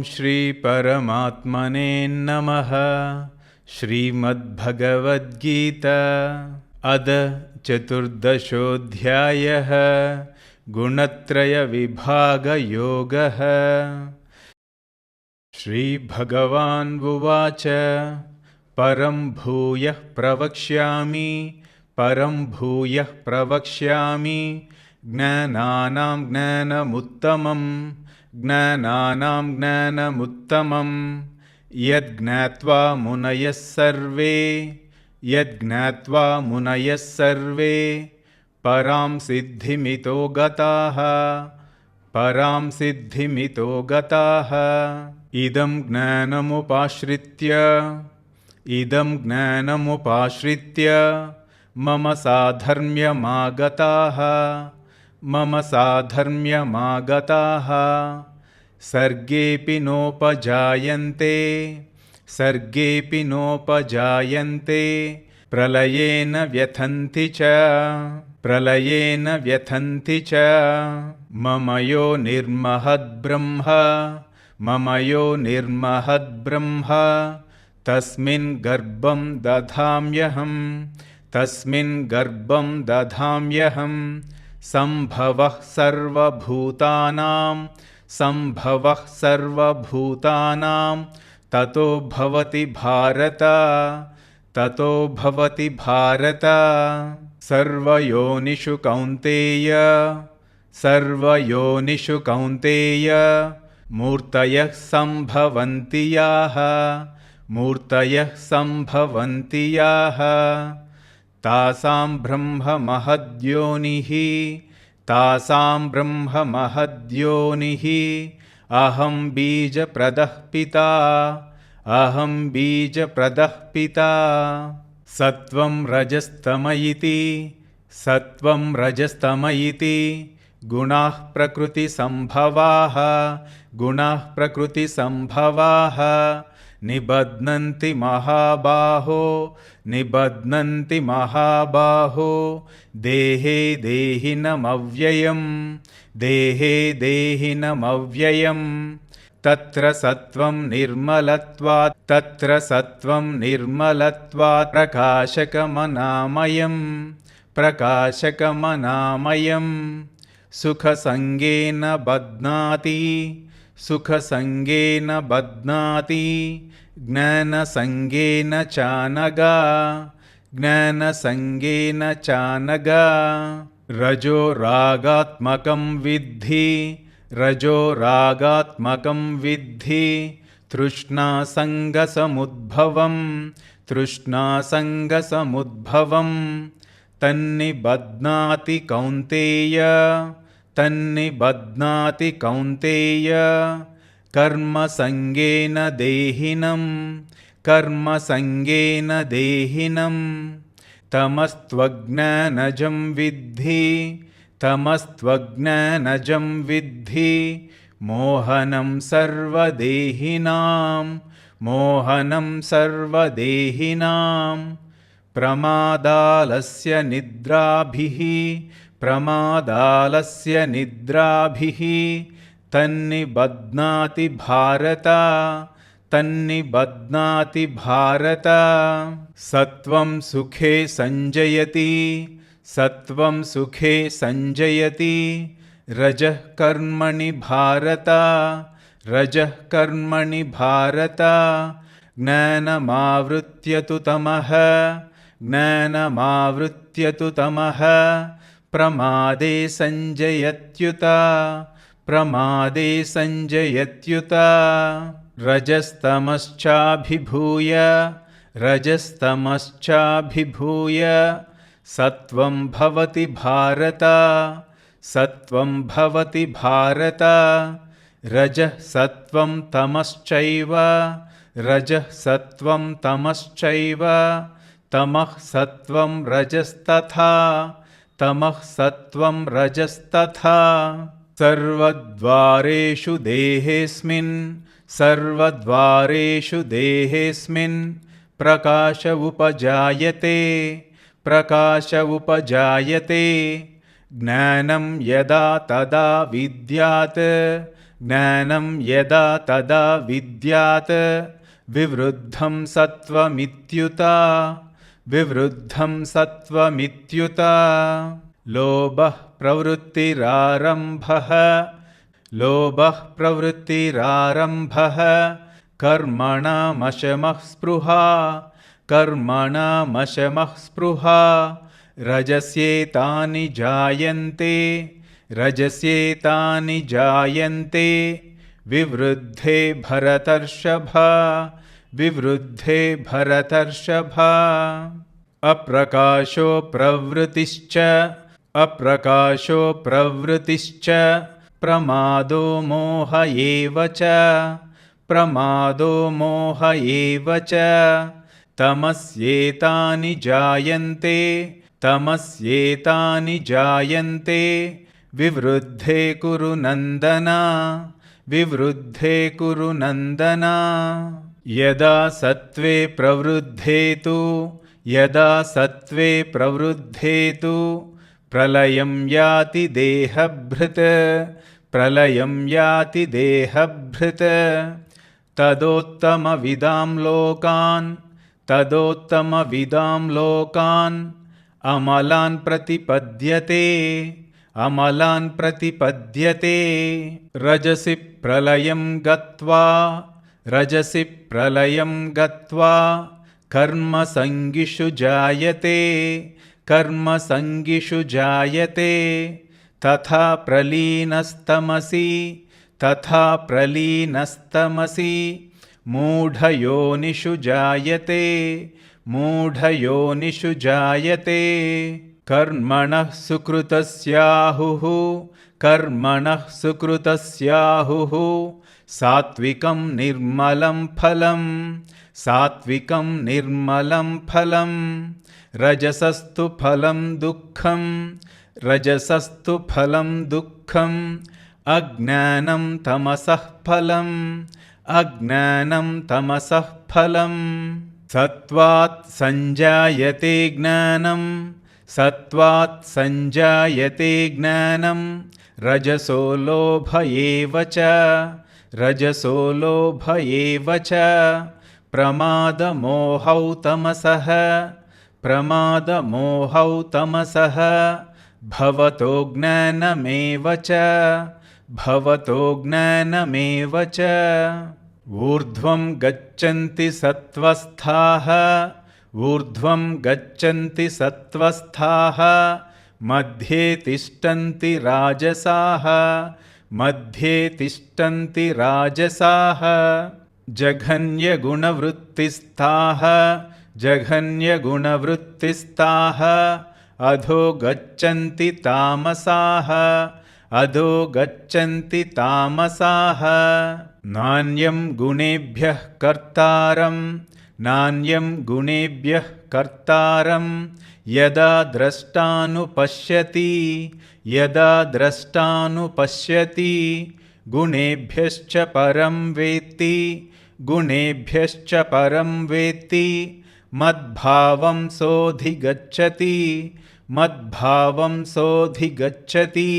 श्री परमात्मने नमः। श्रीमद्भगवद्गीता अद चतुर्दशोऽध्यायः गुणत्रयविभागयोगः। श्रीभगवानुवाच परं भूयः प्रवक्ष्यामि ज्ञानानां ज्ञानमुत्तमं यज्ञात्वा मुनयः सर्वे परां सिद्धिमितो गताः इदं ज्ञानमुपाश्रित्य मम साधर्म्यमागताः सर्गेऽपि नोपजायन्ते प्रलयेन व्यथन्ति च मम यो निर्महद्ब्रह्म तस्मिन् गर्भं दधाम्यहम् सम्भवः सर्वभूतानां ततो भवति भारत सर्वयोनिषु कौन्तेय मूर्तयः सम्भवन्ति याः तासां ब्रह्म महद्योनिः अहं बीजप्रदः पिता सत्वं रजस्तमइति गुणाः प्रकृतिसम्भवाः निबध्नन्ति महाबाहो देहे देहिनमव्ययम् तत्र सत्वं निर्मलत्वात् प्रकाशकमनामयम् सुखसङ्गेन बध्नाति ज्ञानसङ्गेन चानगा रजो रागात्मकं विद्धि तृष्णासङ्गसमुद्भवम् तन्निबध्नाति कौन्तेय कर्मसङ्गेन देहिनम् तमस्त्वज्ञानजं विद्धि मोहनं सर्वदेहिनां प्रमादालस्य निद्राभिः तन्निबध्नाति भारत सत्वं सुखे संजयति रजः कर्मणि भारत ज्ञानमावृत्य तु तमः प्रमादे संजयत्युत रजस्तमश्चाभिभूय सत्वं भवति भारत रजः सत्वं तमश्चैव तमः सत्वं रजस्तथा सर्वद्वारेषु देहेऽस्मिन् प्रकाश उपजायते ज्ञानं यदा तदा विद्यात् ज्ञानं यदा तदा विद्यात् विवृद्धं सत्त्वमित्युता विवृद्धं सत्त्वमित्युता लोभः प्रवृत्तिरारम्भः लोभः प्रवृत्तिरारम्भः कर्मणामशमः स्पृहा कर्मणामशमः स्पृहा रजस्येतानि जायन्ते रजस्येतानि जायन्ते विवृद्धे भरतर्षभ विवृद्धे भरतर्षभ अप्रकाशो प्रवृत्तिश्च अप्रकाशो प्रवृत्तिश्च प्रमादो मोह एव च प्रमादो मोह एव च तमस्येतानि जायन्ते तमस्येतानि जायन्ते विवृद्धे कुरु नन्दन विवृद्धे कुरु नन्दन यदा सत्त्वे प्रवृद्धे तु यदा सत्त्वे प्रवृद्धे तु प्रलयं याति देहभृत् प्रलयं याति देहभृत् तदोत्तमविदां लोकान् तदोत्तमविदां लोकान् अमलान् प्रतिपद्यते अमलान् प्रतिपद्यते रजसि प्रलयं गत्वा रजसि प्रलयं गत्वा कर्मसङ्गिषु जायते कर्मसङ्गिषु जायते तथा प्रलीनस्तमसि तथा प्रलीनस्तमसि मूढयोनिषु जायते मूढयोनिषु जायते कर्मणः सुकृतस्याहुः कर्मणः सुकृतस्याहुः सात्विकं निर्मलं फलं सात्विकं निर्मलं फलं रजसस्तु फलं दुःखं रजसस्तु फलं दुःखम् अज्ञानं तमसः फलम् अज्ञानं तमसः फलम् सत्त्वात् संजायते ज्ञानं सत्त्वात् संजायते ज्ञानं रजसो लोभ एव च रजसो लोभ एव च प्रमादमोहौ तमसः प्रमादमोहौ तमसः भवतो ज्ञानमेव च भवतो ज्ञानमेव च ऊर्ध्वं गच्छन्ति सत्त्वस्थाः ऊर्ध्वं गच्छन्ति सत्त्वस्थाः मध्ये तिष्ठन्ति राजसाः मध्ये तिष्ठन्ति राजसाः जघन्यगुणवृत्तिस्थाः जघन्यगुणवृत्तिस्थाः अधो गच्छन्ति तामसाः अधो गच्छन्ति तामसाः नान्यं गुणेभ्यः कर्तारं नान्यं गुणेभ्यः कर्तारं यदा द्रष्टानुपश्यति यदा द्रष्टानुपश्यति गुणेभ्यश्च परं वेत्ति गुणेभ्यश्च परं वेत्ति मद्भावं सोऽधिगच्छति मद्भावं सोऽधिगच्छति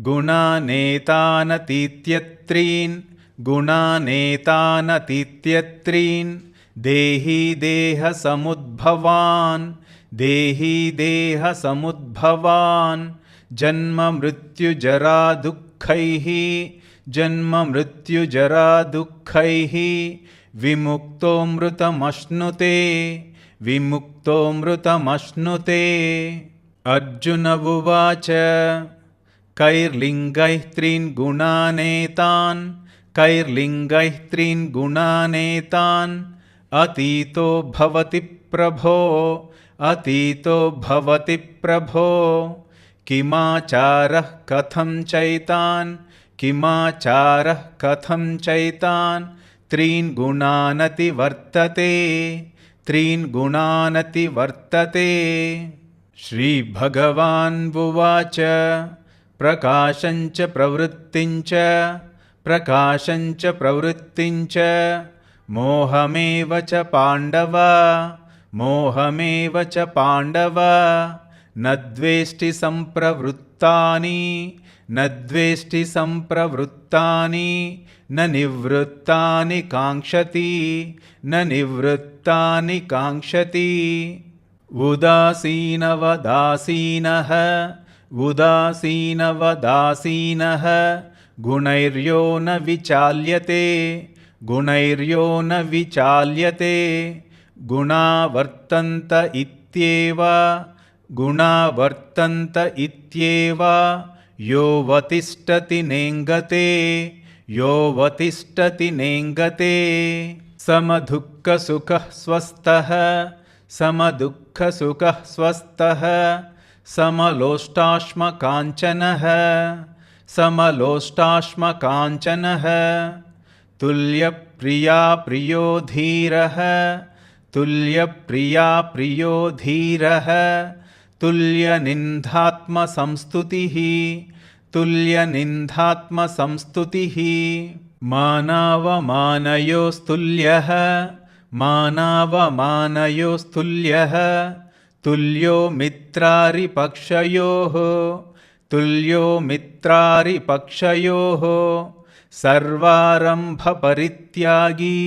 गुणानेतानतीत्यत्रीन् गुणानेतानतीत्यत्रीन् देही देहसमुद्भवान् देही देहसमुद्भवान् जन्म मृत्युजरा दुःखैः जन्म मृत्युजरा दुःखैः विमुक्तोऽमृतमश्नुते विमुक्तोऽमृतमश्नुते अर्जुन उवाच कैर्लिङ्गैः त्रीन् गुणानेतान् कैर्लिङ्गैः त्रीन् गुणानेतान् अतीतो भवति प्रभो अतीतो भवति प्रभो किमाचारः कथं चैतान् किमाचारः कथं चैतान् त्रीन् गुणानतिवर्तते त्रीन् गुणानतिवर्तते श्रीभगवानुवाच प्रकाशञ्च प्रवृत्तिञ्च प्रकाशञ्च प्रवृत्तिञ्च मोहमेव च पाण्डव मोहमेव च पाण्डव न द्वेष्टि सम्प्रवृत्तानि न द्वेष्टि सम्प्रवृत्तानि न निवृत्तानि काङ्क्षति न निवृत्तानि काङ्क्षति उदासीनवदासीनः उदासीनवदासीनः गुणैर्यो न विचाल्यते गुणैर्यो न विचाल्यते गुणा वर्तन्त इत्येव गुणा वर्तन्त इत्येव यो वतिष्ठति नेङ्गते यो वतिष्ठति नेङ्गते समदुःखसुखः स्वस्थः समदुःखसुखः स्वस्थः समलोष्टाश्मकाञ्चनः समलोष्टाश्मकाञ्चनः तुल्यप्रिया प्रियो धीरः तुल्यप्रिया प्रियो धीरः तुल्यनिन्दात्मसंस्तुतिः तुल्यनिन्दात्मसंस्तुतिः मानावमानयोस्तुल्यः मानावमानयोस्तुल्यः तुल्यो मित्रारिपक्षयोः तुल्यो मित्रारिपक्षयोः सर्वारम्भपरित्यागी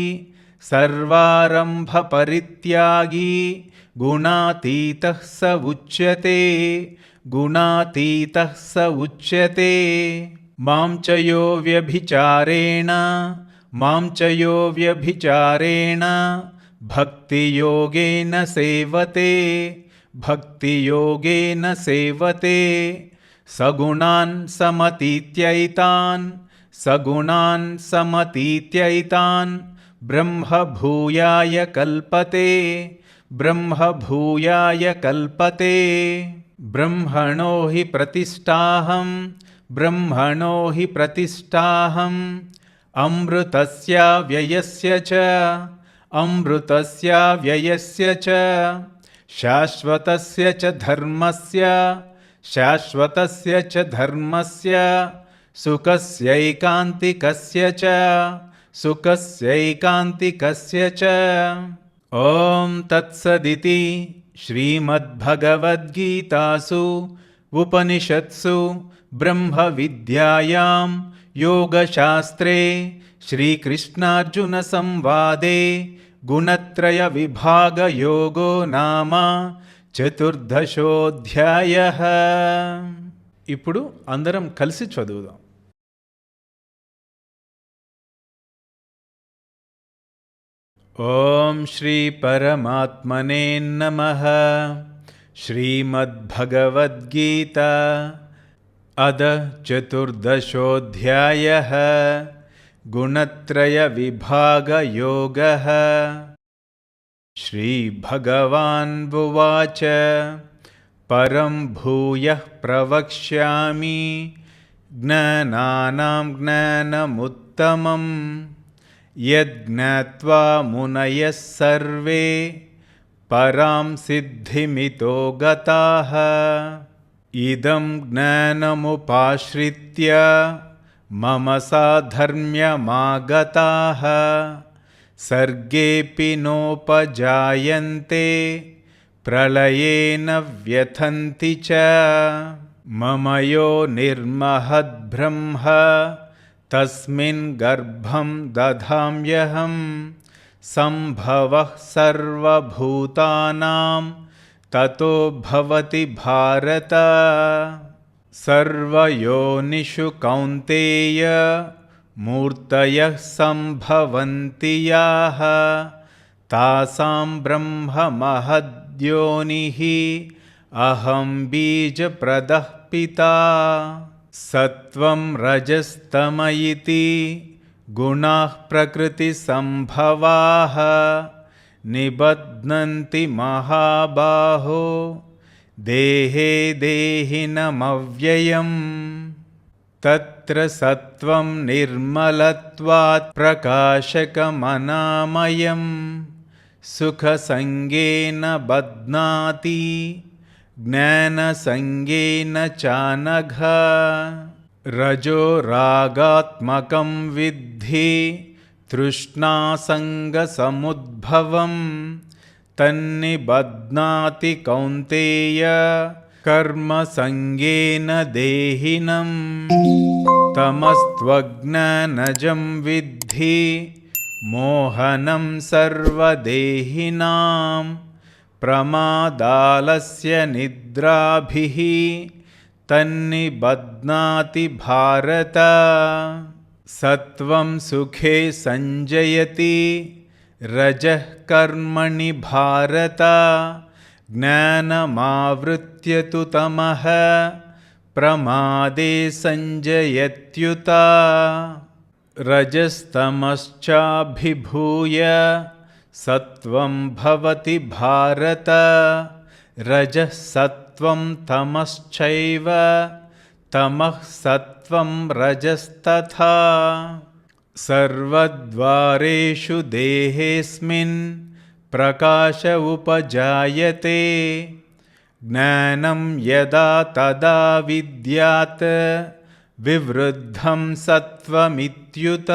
सर्वारम्भपरित्यागी गुणातीतः स उच्यते गुणातीतः स उच्यते मां च यो व्यभिचारेण मां च यो व्यभिचारेण भक्तियोगेन सेवते भक्तियोगेन सेवते सगुणान् समतीत्यैतान् सगुणान् समतीत्यैतान् ब्रह्मभूयाय कल्पते ब्रह्मभूयाय कल्पते ब्रह्मणो हि प्रतिष्ठाहं ब्रह्मणो हि प्रतिष्ठाहम् अमृतस्य व्ययस्य च अमृतस्य व्ययस्य च शाश्वतस्य च धर्मस्य शाश्वतस्य च धर्मस्य सुखस्यैकान्तिकस्य च सुखस्यैकान्तिकस्य च ॐ तत्सदिति श्रीमद्भगवद्गीतासु उपनिषत्सु ब्रह्मविद्यायां योगशास्त्रे श्रीकृष्णार्जुनसंवादे गुणत्रयविभागयोगो नाम చతుర్దశోధ్యాయః. ఇప్పుడు అందరం కలిసి చదువుదాం. ఓం శ్రీ పరమాత్మనే నమః. శ్రీమద్భగవద్గీత అద చతుర్దశోధ్యాయః. గుణత్రయవిభాగయోగః. श्रीभगवानुवाच परं भूयः प्रवक्ष्यामि ज्ञानानां ज्ञानमुत्तमं यज्ञात्वा मुनयः सर्वे परां सिद्धिमितो गताः. इदं ज्ञानमुपाश्रित्य मम साधर्म्यमागताः सर्गेऽपि नोपजायन्ते प्रलये न व्यथन्ति च. मम यो निर्महद्ब्रह्म तस्मिन् गर्भं दधाम्यहं सम्भवः सर्वभूतानां ततो भवति भारत. सर्वयोनिषु कौन्तेय मूर्तयः सम्भवन्ति याः तासां ब्रह्ममहद्योनिः अहं बीजप्रदः पिता. सत्वं रजस्तम इति गुणाः प्रकृतिसम्भवाः निबध्नन्ति महाबाहो देहे देहिनमव्ययम्. तत्र सत्वं निर्मलत्वात् प्रकाशकमनामयं सुखसङ्गेन बध्नाति ज्ञानसङ्गेन चानघ. रजो रागात्मकं विद्धि तृष्णासङ्गसमुद्भवं तन्निबध्नाति कौन्तेय कर्मसङ्गेन देहिनं तमस्त्वज्ञानजं विद्धि मोहनं सर्वदेहिनां प्रमादालस्य निद्राभिः तन्निबध्नाति भारत। सत्वं सुखे संजयति रजः कर्मणि भारत ज्ञानमावृत्य तु तमः प्रमादे संजयत्युत। रजस्तमश्चाभिभूय सत्वं भवति भारत रजः सत्वं तमश्चैव तमः सत्वं रजस्तथा। सर्वद्वारेषु देहेऽस्मिन् प्रकाश उपजायते ज्ञानं यदा तदा विद्यात् विवृद्धं सत्वमित्युत।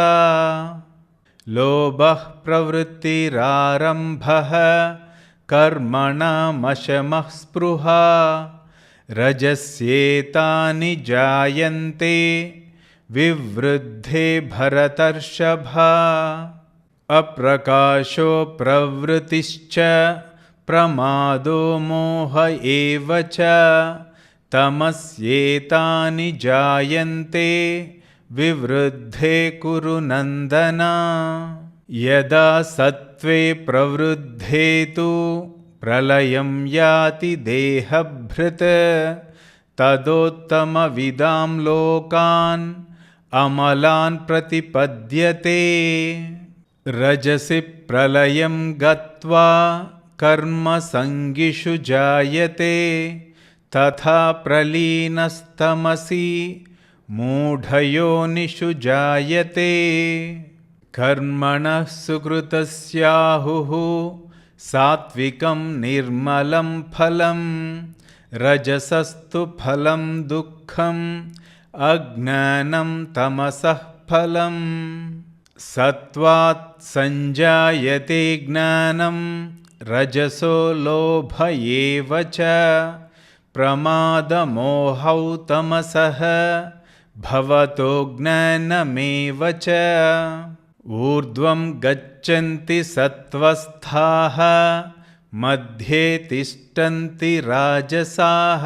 लोभः प्रवृत्तिरारम्भः कर्मणामशमः स्पृहा रजस्येतानि जायन्ते विवृद्धे भरतर्षभा। अप्रकाशो प्रवृत्तिश्च प्रमादो मोह एव च तमस्येतानि जायन्ते विवृद्धे कुरु नन्दन। यदा सत्त्वे प्रवृद्धे तु प्रलयं याति देहभृत् तदोत्तमविदां लोकान् अमलान् प्रतिपद्यते। रजसि प्रलयं गत्वा कर्मसङ्गिषु जायते तथा प्रलीनस्तमसि मूढयोनिषु जायते। कर्मणः सुकृतस्याहुः सात्विकं निर्मलं फलं रजसस्तु फलं दुःखम् अज्ञानं तमसः फलम्। सत्त्वात् संजायते ज्ञानं रजसो लोभ एव च प्रमादमोहौ तमसः भवतो ज्ञानमेव च। ऊर्ध्वं गच्छन्ति सत्त्वस्थाः मध्ये तिष्ठन्ति राजसाः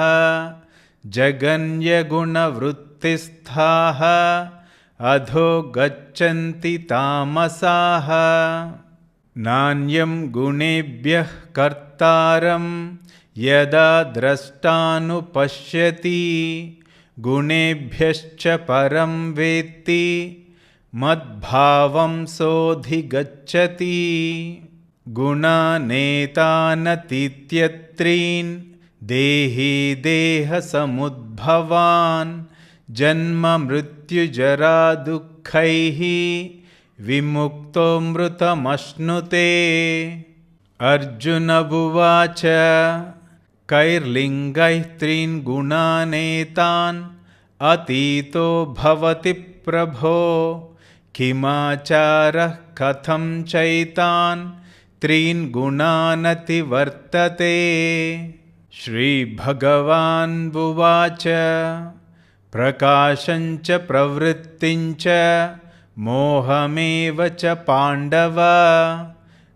जगन्यगुणवृत्तिस्थाः अधो गच्छन्ति तामसाः। नान्यं गुणेभ्यः कर्तारं यदा द्रष्टानुपश्यति गुणेभ्यश्च परं वेत्ति मद्भावं सोऽधिगच्छति। गुणानेतानतीत्यत्रीन् देही देहसमुद्भवान् जन्म मृत्युजरा दुःखैः विमुक्तो मृतमश्नुते। अर्जुन उवाच कैर्लिङ्गैः त्रीन् गुणानेतान् अतीतो भवति प्रभो किमाचारः कथं चैतान् त्रीन् गुणानतिवर्तते। श्रीभगवानुवाच प्रकाशञ्च प्रवृत्तिञ्च मोहमेव च पाण्डव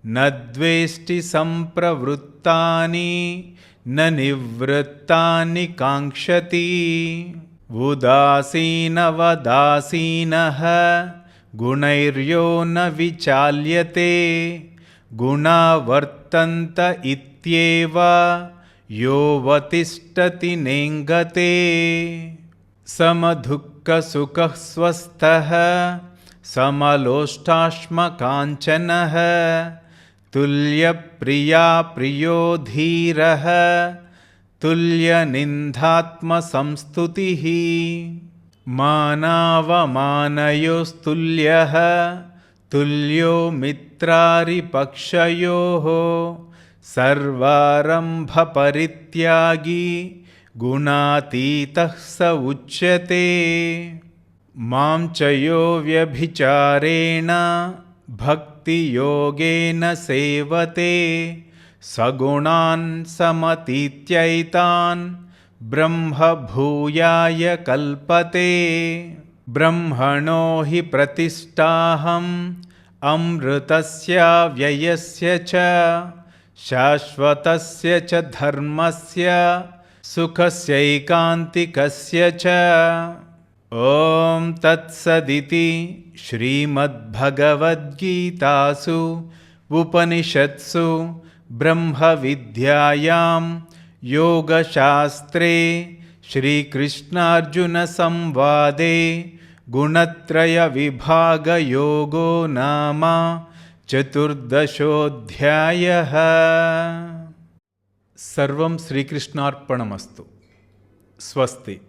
न द्वेष्टि सम्प्रवृत्तानि न निवृत्तानि काङ्क्षति। उदासीनवदासीनः गुणैर्यो न विचाल्यते गुणा वर्तन्त इत्येव योऽवतिष्ठति नेङ्गते। समदुःखसुखः स्वस्थः समलोष्टाश्मकाञ्चनः तुल्यप्रिया प्रियो धीरः तुल्यनिन्दात्मसंस्तुतिः। मानावमानयोस्तुल्यः तुल्यो मित्रारिपक्षयोः सर्वारम्भपरित्यागी गुणातीतः स उच्यते। मां च यो व्यभिचारेण भक्तियोगेन सेवते सगुणान् समतीत्यैतान् ब्रह्मभूयाय कल्पते। ब्रह्मणो हि प्रतिष्ठाहम् अमृतस्य व्ययस्य च शाश्वतस्य च धर्मस्य सुखस्यैकान्तिकस्य च। ॐ तत्सदिति श्रीमद्भगवद्गीतासु उपनिषत्सु ब्रह्मविद्यायां योगशास्त्रे श्रीकृष्णार्जुनसंवादे गुणत्रयविभागयोगो नाम चतुर्दशोऽध्यायः। सर्वं श्रीकृष्णार्पणमस्तु। स्वस्ति।